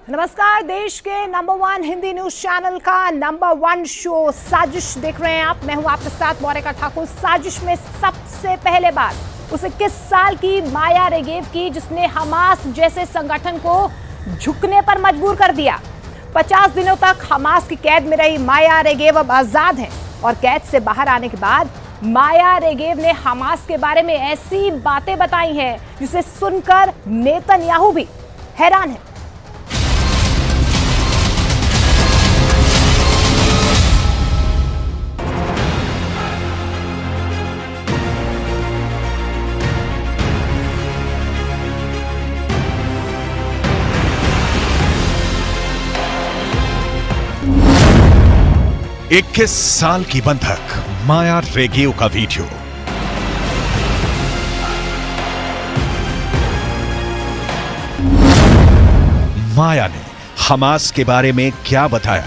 नमस्कार। देश के नंबर 1 हिंदी न्यूज चैनल का नंबर 1 शो साजिश देख रहे हैं आप। मैं हूं आपके साथ मौरिका ठाकुर। साजिश में सबसे पहले बात उस 21 साल की माया रेगेव की, जिसने हमास जैसे संगठन को झुकने पर मजबूर कर दिया। 50 दिनों तक हमास की कैद में रही माया रेगेव अब आजाद है और कैद से बाहर आने के बाद माया रेगेव ने हमास के बारे में ऐसी बातें बताई हैं जिसे सुनकर नेतन्याहू भी हैरान है। इक्कीस साल की बंधक माया रेगेव का वीडियो। माया ने हमास के बारे में क्या बताया?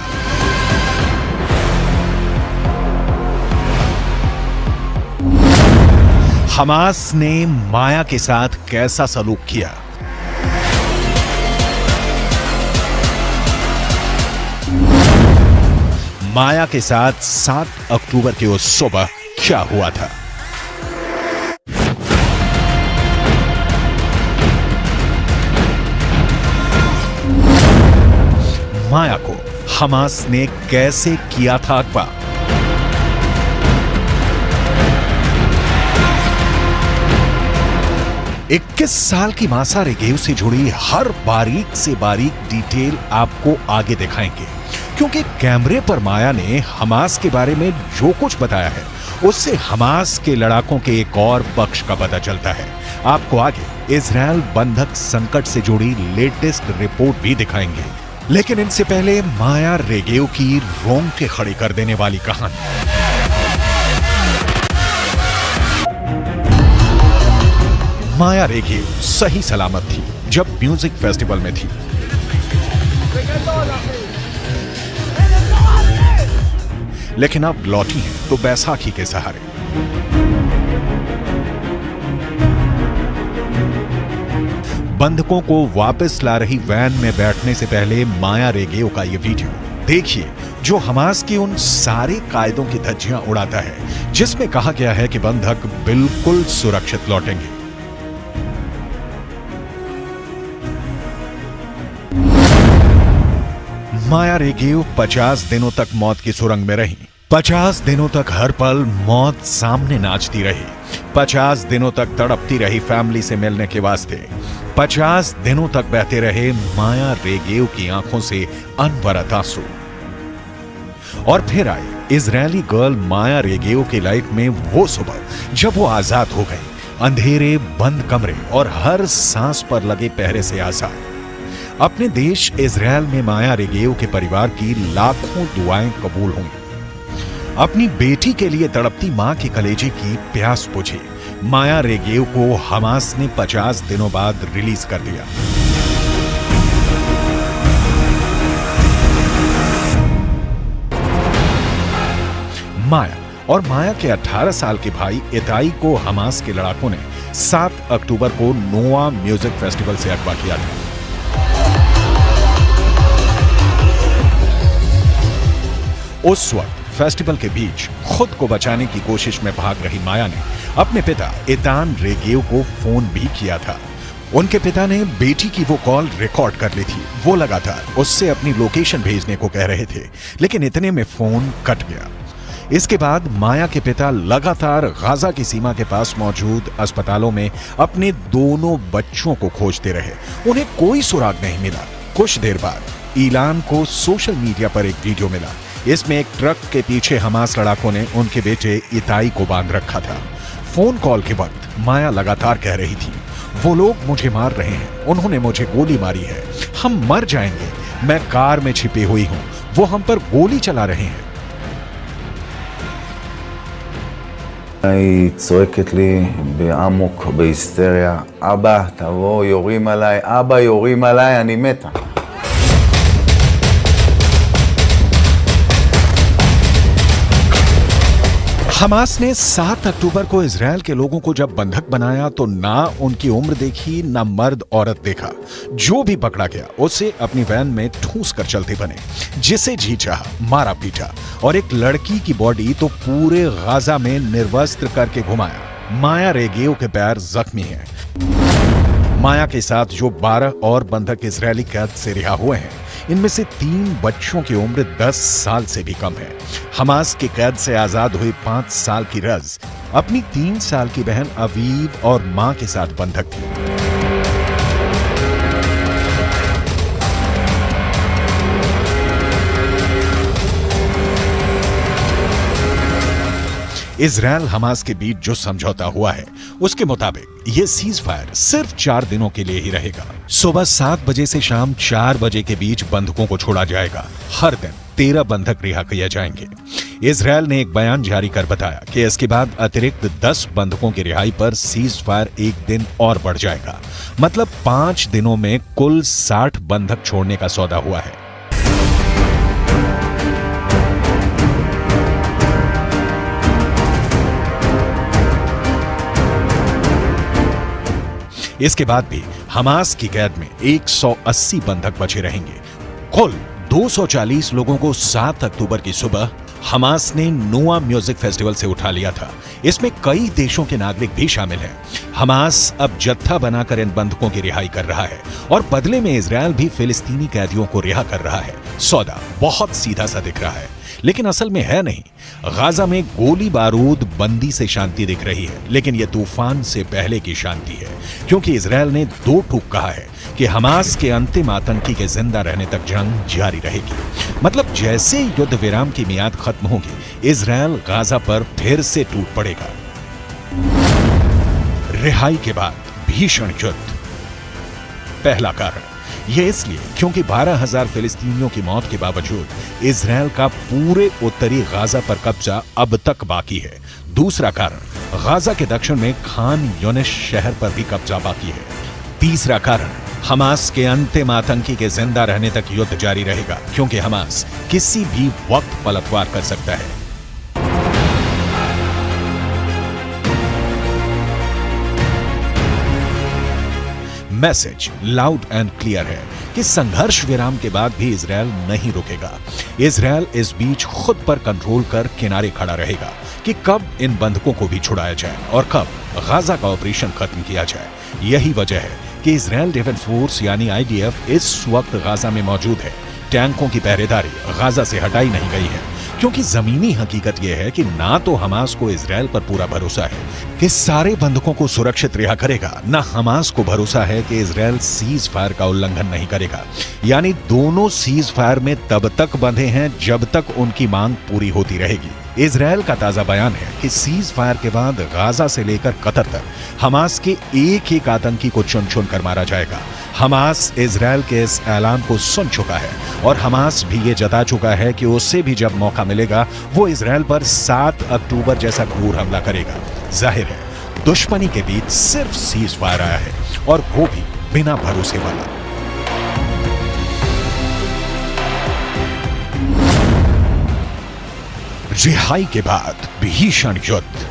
हमास ने माया के साथ कैसा सलूक किया? माया के साथ 7 अक्टूबर की उस सुबह क्या हुआ था? माया को हमास ने कैसे किया था अगवा? इक्कीस साल की माया रेगेव से जुड़ी हर बारीक से बारीक डिटेल आपको आगे दिखाएंगे, क्योंकि कैमरे पर माया ने हमास के बारे में जो कुछ बताया है उससे हमास के लड़ाकों के एक और पक्ष का पता चलता है। आपको आगे इजरायल बंधक संकट से जुड़ी लेटेस्ट रिपोर्ट भी दिखाएंगे, लेकिन इनसे पहले माया रेगेव की रोंगटे खड़ी कर देने वाली कहानी। माया रेगेव सही सलामत थी जब म्यूजिक फेस्टिवल में थी, लेकिन अब लौटी है तो बैसाखी के सहारे। बंधकों को वापस ला रही वैन में बैठने से पहले माया रेगेव का यह वीडियो देखिए, जो हमास की उन सारे कायदों की धज्जियां उड़ाता है जिसमें कहा गया है कि बंधक बिल्कुल सुरक्षित लौटेंगे। माया रेगेव 50 दिनों तक मौत की सुरंग में रही। 50 दिनों तक हर पल मौत सामने नाचती रही। 50 दिनों तक तड़पती रही फैमिली से मिलने के वास्ते। 50 दिनों तक बहते रहे माया रेगेव की आंखों से अनवरत आंसू। और फिर आई इजरायली गर्ल माया रेगेव की लाइफ में वो सुबह जब वो आजाद हो गई, अंधेरे बंद कमरे और हर सांस पर लगे पहरे से आजाद। अपने देश इजरायल में माया रेगेव के परिवार की लाखों दुआएं कबूल हुई। अपनी बेटी के लिए तड़पती मां के कलेजे की प्यास बुझी। माया रेगेव को हमास ने 50 दिनों बाद रिलीज कर दिया। माया और माया के 18 साल के भाई इताई को हमास के लड़ाकों ने 7 अक्टूबर को नोआ म्यूजिक फेस्टिवल से अगवा किया था। उस वक्त फेस्टिवल के बीच खुद को बचाने की कोशिश में भाग रही माया ने अपने पिता इतान रेगेव को फोन भी किया था। उनके पिता ने बेटी की वो कॉल रिकॉर्ड कर ली थी। वो लगातार उससे अपनी लोकेशन भेजने को कह रहे थे, लेकिन इतने में फोन कट गया। इसके बाद माया के पिता लगातार गाजा की सीमा के पास मौजूद अस्पतालों में अपने दोनों बच्चों को खोजते रहे। उन्हें कोई सुराग नहीं मिला। कुछ देर बाद ईलान को सोशल मीडिया पर एक वीडियो मिला। इसमें एक ट्रक के पीछे हमास लड़ाकों ने उनके बेटे इताई को बांध रखा था। फोन कॉल के वक्त माया लगातार कह रही थी, वो लोग मुझे मार रहे हैं, उन्होंने मुझे गोली मारी है, हम मर जाएंगे, मैं कार में छिपी हुई हूं, वो हम पर गोली चला रहे हैं। היא צועקת לי בעמוק, בהיסטריה, אבא, תבוא, יורים עליי, אבא, יורים עליי, אני מתה. हमास ने 7 अक्टूबर को इजराइल के लोगों को जब बंधक बनाया तो ना उनकी उम्र देखी, ना मर्द औरत देखा। जो भी पकड़ा गया उसे अपनी वैन में ठूस कर चलते बने, जिसे जी चाहा मारा पीटा, और एक लड़की की बॉडी तो पूरे गाजा में निर्वस्त्र करके घुमाया। माया रेगेव के पैर जख्मी हैं। माया के साथ जो 12 और बंधक इजरायली कैद से रिहा हुए हैं, इनमें से 3 बच्चों की उम्र 10 साल से भी कम है। हमास की कैद से आजाद हुई 5 साल की रज अपनी 3 साल की बहन अवीव और मां के साथ बंधक थी। इजराइल हमास के बीच जो समझौता हुआ है उसके मुताबिक ये सीज फायर सिर्फ 4 दिनों के लिए ही रहेगा। सुबह 7 बजे से शाम 4 बजे के बीच बंधकों को छोड़ा जाएगा। हर दिन 13 बंधक रिहा किए जाएंगे। इजराइल ने एक बयान जारी कर बताया कि इसके बाद अतिरिक्त 10 बंधकों की रिहाई पर सीज फायर 1 दिन और बढ़ जाएगा। मतलब 5 दिनों में कुल 60 बंधक छोड़ने का सौदा हुआ है। इसके बाद भी हमास की कैद में 180 बंधक बचे रहेंगे। कुल 240 लोगों को 7 अक्टूबर की सुबह हमास ने नोआ म्यूजिक फेस्टिवल से उठा लिया था। इसमें कई देशों के नागरिक भी शामिल हैं। हमास अब जत्था बनाकर इन बंधकों की रिहाई कर रहा है और बदले में इजराइल भी फिलिस्तीनी कैदियों को रिहा कर रहा है। सौदा बहुत सीधा सा दिख रहा है, लेकिन असल में है नहीं। गाजा में गोली बारूद बंदी से शांति दिख रही है, लेकिन यह तूफान से पहले की शांति है, क्योंकि इजराइल ने 2 टूक कहा है कि हमास के अंतिम आतंकी के जिंदा रहने तक जंग जारी रहेगी। मतलब जैसे युद्ध विराम की मियाद खत्म होगी, इजराइल गाजा पर फिर से टूट पड़ेगा। रिहाई के बाद भीषण युद्ध। पहला कारण यह इसलिए क्योंकि 12,000 फिलिस्तीनियों की मौत के बावजूद इजराइल का पूरे उत्तरी गाजा पर कब्जा अब तक बाकी है। दूसरा कारण, गाजा के दक्षिण में खान यूनिस शहर पर भी कब्जा बाकी है। तीसरा कारण, हमास के अंतिम आतंकी के जिंदा रहने तक युद्ध जारी रहेगा, क्योंकि हमास किसी भी वक्त पलटवार कर सकता है। मैसेज लाउड एंड क्लियर है कि संघर्ष विराम के बाद भी इजराइल नहीं रुकेगा। इजराइल इस बीच खुद पर कंट्रोल कर किनारे खड़ा रहेगा कि कब इन बंधकों को भी छुड़ाया जाए और कब गाजा का ऑपरेशन खत्म किया जाए। यही वजह है कि इजराइल डिफेंस फोर्स यानी IDF इस वक्त गाजा में मौजूद है। टैंकों की पहरेदारी गाजा से हटाई नहीं गई है, क्योंकि जमीनी हकीकत यह है कि ना तो हमास को इजराइल पर पूरा भरोसा है कि सारे बंधकों को सुरक्षित रिहा करेगा, ना हमास को भरोसा है कि इजराइल सीज फायर का उल्लंघन नहीं करेगा। यानी दोनों सीज फायर में तब तक बंधे हैं जब तक उनकी मांग पूरी होती रहेगी। इजराइल का ताजा बयान है कि सीज फायर के बाद गाजा से लेकर कतर तक हमास के एक एक आतंकी को चुन चुन कर मारा जाएगा। हमास इजराइल के इस ऐलान को सुन चुका है और हमास भी ये जता चुका है कि उसे भी जब मौका मिलेगा वो इजराइल पर 7 अक्टूबर जैसा क्रूर हमला करेगा। जाहिर है दुश्मनी के बीच सिर्फ सीज फायर आया है, और वो भी बिना भरोसे वाला। रिहाई के बाद भीषण युद्ध।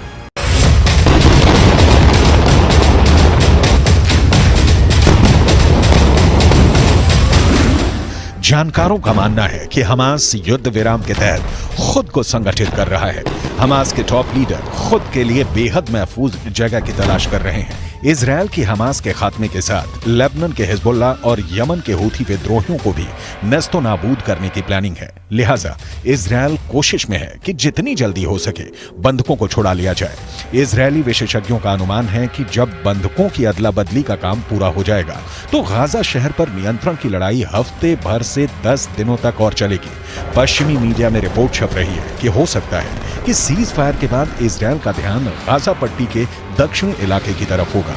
जानकारों का मानना है कि हमास युद्ध विराम के तहत खुद को संगठित कर रहा है। हमास के टॉप लीडर खुद के लिए बेहद महफूज जगह की तलाश कर रहे हैं। इजराइल की हमास के खात्मे के साथ लेबनान के हिजबुल्लाह और यमन के हूथी विद्रोहियों को भी नस्तो नाबूद करने की प्लानिंग है। लिहाजा इजराइल कोशिश में है कि जितनी जल्दी हो सके बंधकों को छुड़ा लिया जाए। इजरायली विशेषज्ञों का अनुमान है कि जब बंधकों की अदला बदली का काम पूरा हो जाएगा तो गाजा शहर पर नियंत्रण की लड़ाई हफ्ते भर से 10 दिनों तक और चलेगी। पश्चिमी मीडिया में रिपोर्ट छप रही है कि हो सकता है कि सीज फायर के बाद इजराइल का ध्यान गाजा पट्टी के दक्षिण इलाके की तरफ होगा।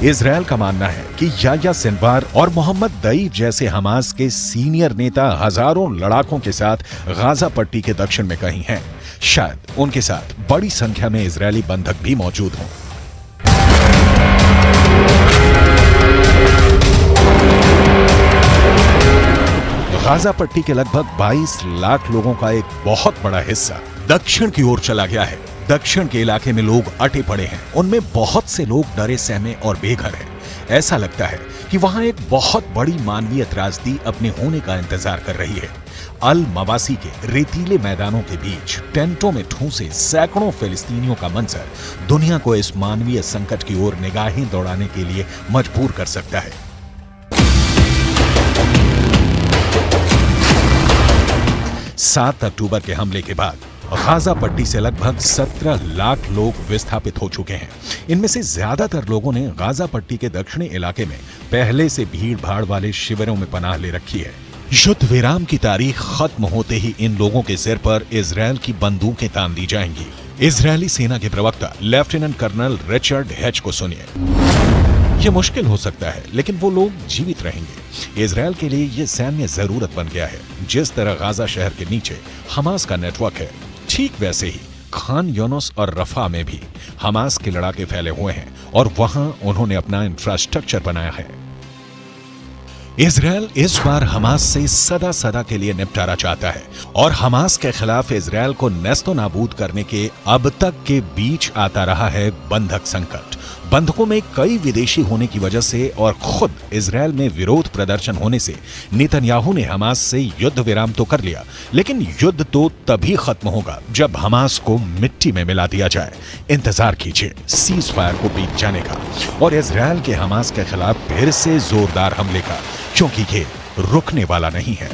इजराइल का मानना है कि याह्या सिनवार और मोहम्मद दईफ जैसे हमास के सीनियर नेता हजारों लड़ाकों के साथ गाजा पट्टी के दक्षिण में कहीं हैं। शायद उनके साथ बड़ी संख्या में इजरायली बंधक भी मौजूद हों। गाजा पट्टी के लगभग 22 लाख लोगों का एक बहुत बड़ा हिस्सा दक्षिण की ओर चला गया है। दक्षिण के इलाके में लोग अटे पड़े हैं। उनमें बहुत से लोग डरे सहमे और बेघर हैं। ऐसा लगता है कि वहां एक बहुत बड़ी मानवीय त्रासदी अपने होने का इंतजार कर रही है। अल मवासी के रेतीले मैदानों के बीच टेंटों में ठूंसे सैकड़ों फिलिस्तीनियों का मंजर दुनिया को इस मानवीय संकट की ओर निगाहें दौड़ाने के लिए मजबूर कर सकता है। 7 अक्टूबर के हमले के बाद गाजा पट्टी से लगभग 17 लाख लोग विस्थापित हो चुके हैं। इनमें से ज्यादातर लोगों ने गाजा पट्टी के दक्षिणी इलाके में पहले से भीड़ भाड़ वाले शिविरों में पनाह ले रखी है। युद्ध विराम की तारीख खत्म होते ही इन लोगों के सिर पर इजरायल की बंदूकें तान दी जाएंगी। इजरायली सेना के प्रवक्ता लेफ्टिनेंट कर्नल रिचर्ड हेच को सुनिए। यह मुश्किल हो सकता है, लेकिन वो लोग जीवित रहेंगे। इजरायल के लिए यह सैन्य जरूरत बन गया है। जिस तरह गाजा शहर के नीचे हमास का नेटवर्क है, ठीक वैसे ही खान यूनुस और रफा में भी हमास के लड़ाके फैले हुए हैं और वहां उन्होंने अपना इंफ्रास्ट्रक्चर बनाया है। इजरायल इस बार हमास से सदा सदा के लिए निपटारा चाहता है और हमास के खिलाफ इजरायल को नेस्तो नाबूद करने के अब तक के बीच आता रहा है बंधक संकट। बंधकों में कई विदेशी होने की वजह से और खुद इजरायल में विरोध प्रदर्शन होने से नेतन्याहू ने हमास से युद्ध विराम तो कर लिया, लेकिन युद्ध तो तभी खत्म होगा जब हमास को मिट्टी में मिला दिया जाए। इंतजार कीजिए सीज फायर को बीत जाने का और इजरायल के हमास के खिलाफ फिर से जोरदार हमले का, क्योंकि ये रुकने वाला नहीं है।